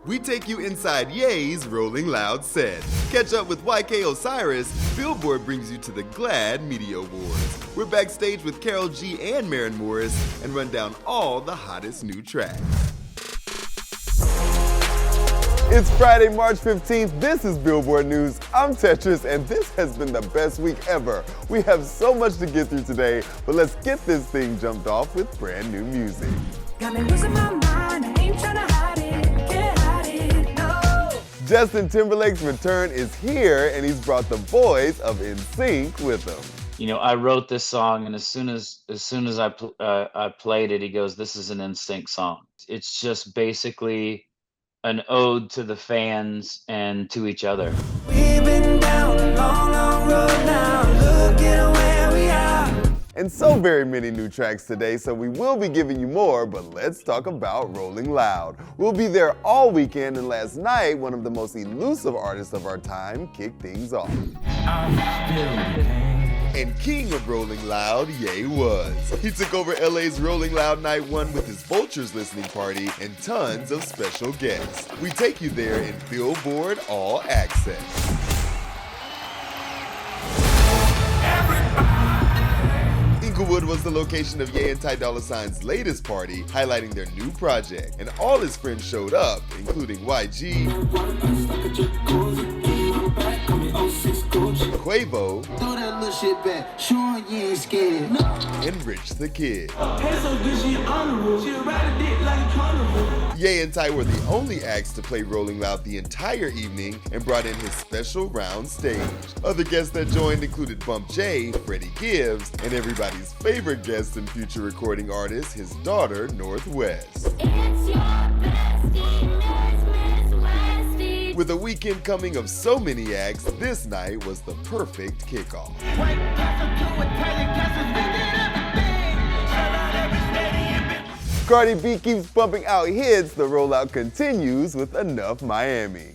We take you inside Ye's Rolling Loud set. Catch up with YK Osiris. Billboard brings you to the GLAAD Media Awards. We're backstage with Karol G and Maren and run down all the hottest new tracks. It's Friday, March 15th. This is Billboard News. I'm Tetris, and this has been the best week ever. We have so much to get through today, but let's get this thing jumped off with brand new music. Got me losing my mind, I ain't tryna hide it, can't hide it, no. Justin Timberlake's return is here, and he's brought the boys of NSYNC with him. You know, I wrote this song, and as soon as I played it, he goes, "This is an NSYNC song." It's just basically an ode to the fans and to each other. We've been down a long, long road now, look at where we are. And so very many new tracks today, so we will be giving you more, but let's talk about Rolling Loud. We'll be there all weekend, and last night, one of the most elusive artists of our time kicked things off. And king of Rolling Loud, Ye was. He took over LA's Rolling Loud Night 1 with his Vultures listening party and tons of special guests. We take you there in Billboard All Access. Inglewood was the location of Ye and Dolla Sign's latest party, highlighting their new project. And all his friends showed up, including YG, Quavo, and Rich the Kid. Ye and Ty were the only acts to play Rolling Loud the entire evening and brought in his special round stage. Other guests that joined included Bump J, Freddie Gibbs, and everybody's favorite guest and future recording artist, his daughter, Northwest. With a weekend coming of so many acts, this night was the perfect kickoff. Cardi B keeps bumping out hits. The rollout continues with Enough Miami.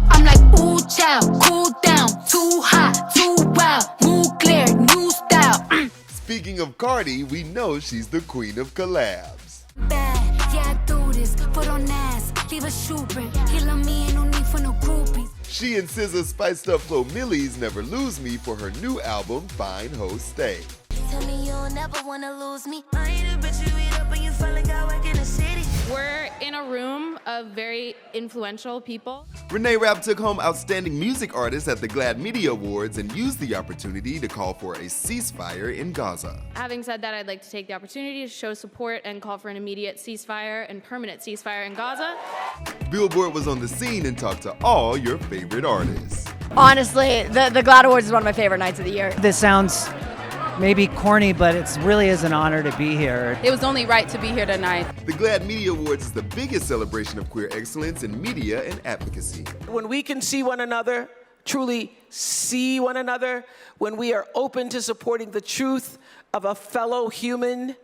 I'm like, ooh, child, cool down, too hot, too wild, move clear, new style. Speaking of Cardi, we know she's the queen of collabs. Bad, yeah, I do this, put on ass, leave a shoe print, kill on me, ain't no need for no groupies. She and SZA spiced up Flo Milli's Never Lose Me for her new album, Fine Ho Stay. Tell me you'll never wanna lose me. I ain't a bitch you eat up and you feel like I work in the city. We're in a room of very influential people. Reneé Rapp took home Outstanding Music Artist at the GLAAD Media Awards and used the opportunity to call for a ceasefire in Gaza. Having said that, I'd like to take the opportunity to show support and call for an immediate ceasefire and permanent ceasefire in Gaza. Billboard was on the scene and talked to all your favorite artists. Honestly, the GLAAD Awards is one of my favorite nights of the year. This sounds maybe corny, but it really is an honor to be here. It was only right to be here tonight. The GLAAD Media Awards is the biggest celebration of queer excellence in media and advocacy. When we can see one another, truly see one another, when we are open to supporting the truth of a fellow human,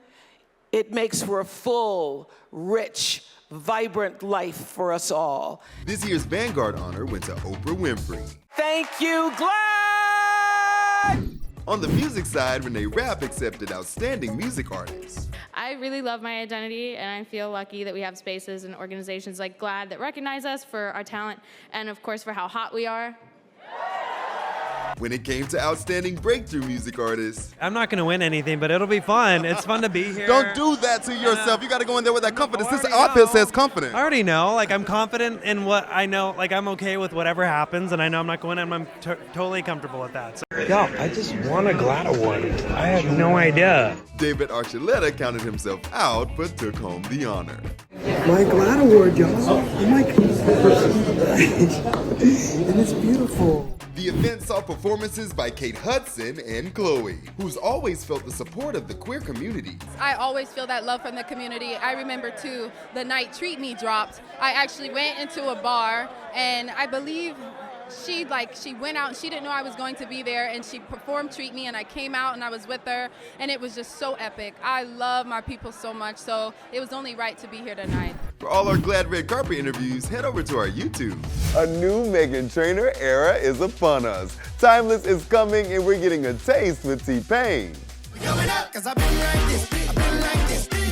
it makes for a full, rich, vibrant life for us all. This year's Vanguard honor went to Oprah Winfrey. Thank you, GLAAD! On the music side, Reneé Rapp accepted Outstanding Music Artist. I really love my identity, and I feel lucky that we have spaces and organizations like GLAAD that recognize us for our talent and, of course, for how hot we are. When it came to Outstanding Breakthrough Music Artist, I'm not going to win anything, but it'll be fun. It's fun to be here. Don't do that to yourself. You got to go in there with that confidence. This outfit says confident. I already know. Like, I'm confident in what I know. Like, I'm okay with whatever happens, and I know I'm not going in. I'm totally comfortable with that. So. Yo, I just won a GLAAD Award. I had no idea. David Archuleta counted himself out, but took home the honor. My GLAAD Award, y'all. Oh my God. And it's beautiful. The event saw performances by Kate Hudson and Chloe, who's always felt the support of the queer community. I always feel that love from the community. I remember, too, the night Treat Me dropped. I actually went into a bar, and I believe she went out and she didn't know I was going to be there, and she performed Treat Me, and I came out and I was with her, and it was just so epic. I love my people so much, so it was only right to be here tonight. For all our GLAAD red carpet interviews, head over to our YouTube. A new Meghan Trainer era is upon us. Timeless is coming, and we're getting a taste with T-Pain. Coming up, 'cause I've been like this,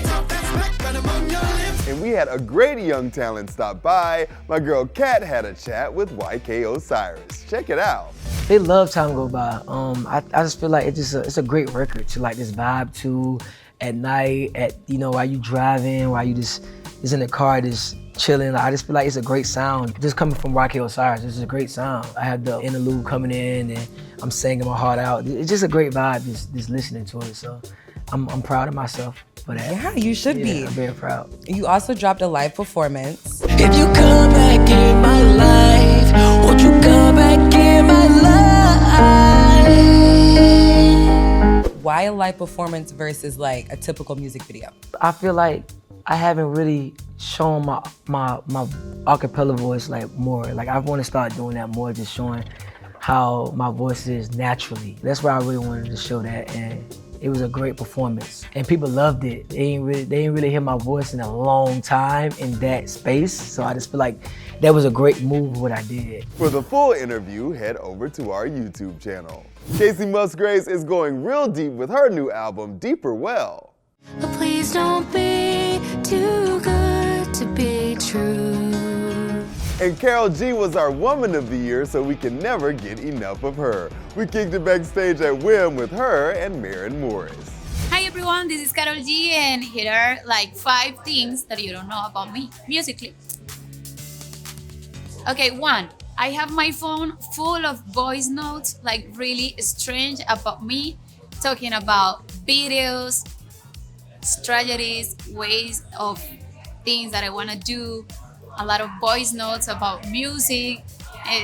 talk that's back, but I'm on your lips. And we had a great young talent stop by. My girl Kat had a chat with YK Osiris. Check it out. They love Time Go By. I just feel like it's a great record to like just vibe to at night, while you driving, while you just in the car just chilling. I just feel like it's a great sound. Just coming from YK Osiris, this is a great sound. I had the interlude coming in and I'm singing my heart out. It's just a great vibe just listening to it. So I'm proud of myself for that. Yeah, you should be. I'm very proud. You also dropped a live performance. If you come back in my life, won't you come back in my life? Why a live performance versus like a typical music video? I feel like I haven't really shown my acapella voice like more. Like I want to start doing that more, just showing how my voice is naturally. That's where I really wanted to show that, and it was a great performance. And people loved it. They ain't really hear my voice in a long time in that space. So I just feel like that was a great move what I did. For the full interview, head over to our YouTube channel. Kacey Musgraves is going real deep with her new album, Deeper Well. But please don't be too good to be true. And Karol G was our Woman of the Year, so we can never get enough of her. We kicked it backstage at Whim with her and Maren Morris. Hi everyone, this is Carol G, and here are like 5 things that you don't know about me musically. Okay, 1. I have my phone full of voice notes, like really strange about me, talking about videos, strategies, ways of things that I want to do, a lot of voice notes about music.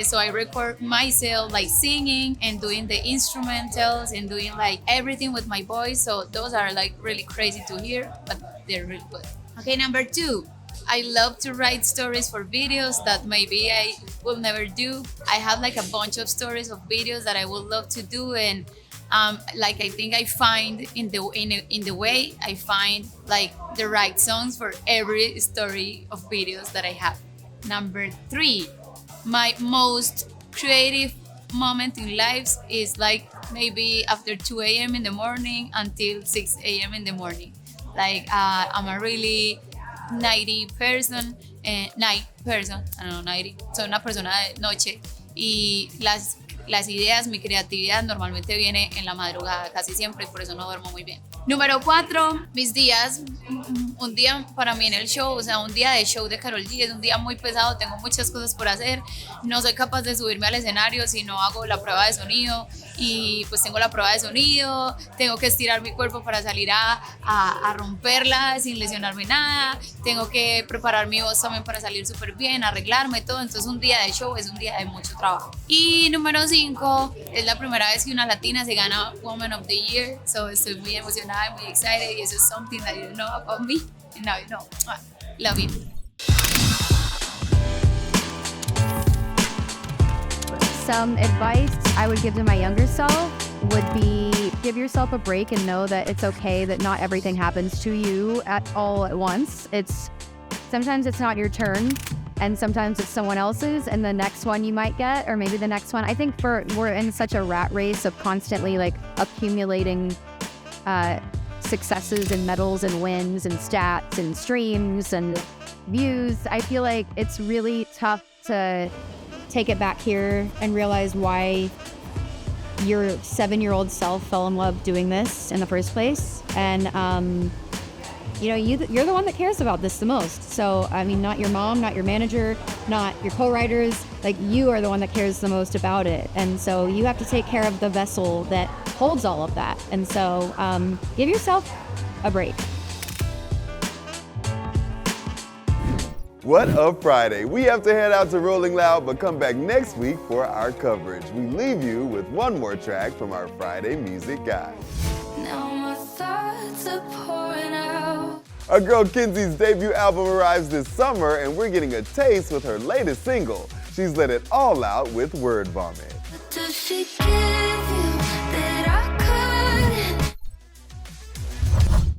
So I record myself like singing and doing the instrumentals and doing like everything with my voice. So those are like really crazy to hear, but they're really good. Okay, number 2. I love to write stories for videos that maybe I will never do. I have like a bunch of stories of videos that I would love to do, and like I think I find in the way I find like the right songs for every story of videos that I have. Number 3, my most creative moment in life is like maybe after 2 a.m. in the morning until 6 a.m. in the morning. Like I'm a really nighty person, night person, I don't know, nighty. Soy una persona de noche y las ideas, mi creatividad normalmente viene en la madrugada, casi siempre, y por eso no duermo muy bien. Número 4, mis días. Un día para mí en el show, o sea, un día de show de Karol G es un día muy pesado, tengo muchas cosas por hacer, no soy capaz de subirme al escenario si no hago la prueba de sonido, y pues tengo la prueba de sonido, tengo que estirar mi cuerpo para salir a romperla sin lesionarme nada, tengo que preparar mi voz también para salir súper bien, arreglarme todo, entonces un día de show es un día de mucho trabajo. Y número 5, es la primera vez que una latina se gana Woman of the Year, so estoy muy emocionada y muy excited, y eso es something that you don't know about me, and now you know. Love you. Some advice I would give to my younger self would be give yourself a break and know that it's okay that not everything happens to you all at once. Sometimes it's not your turn, and sometimes it's someone else's, and the next one you might get, or maybe the next one. I think we're in such a rat race of constantly like accumulating successes and medals and wins and stats and streams and views. I feel like it's really tough to take it back here and realize why your 7-year-old self fell in love doing this in the first place. And you're the one that cares about this the most. So I mean, not your mom, not your manager, not your co-writers, like you are the one that cares the most about it. And so you have to take care of the vessel that holds all of that. And so give yourself a break. What a Friday. We have to head out to Rolling Loud, but come back next week for our coverage. We leave you with one more track from our Friday music guide. Now my thoughts are pouring out. Our girl Kenzie's debut album arrives this summer, and we're getting a taste with her latest single. She's let it all out with Word Vomit. Does she get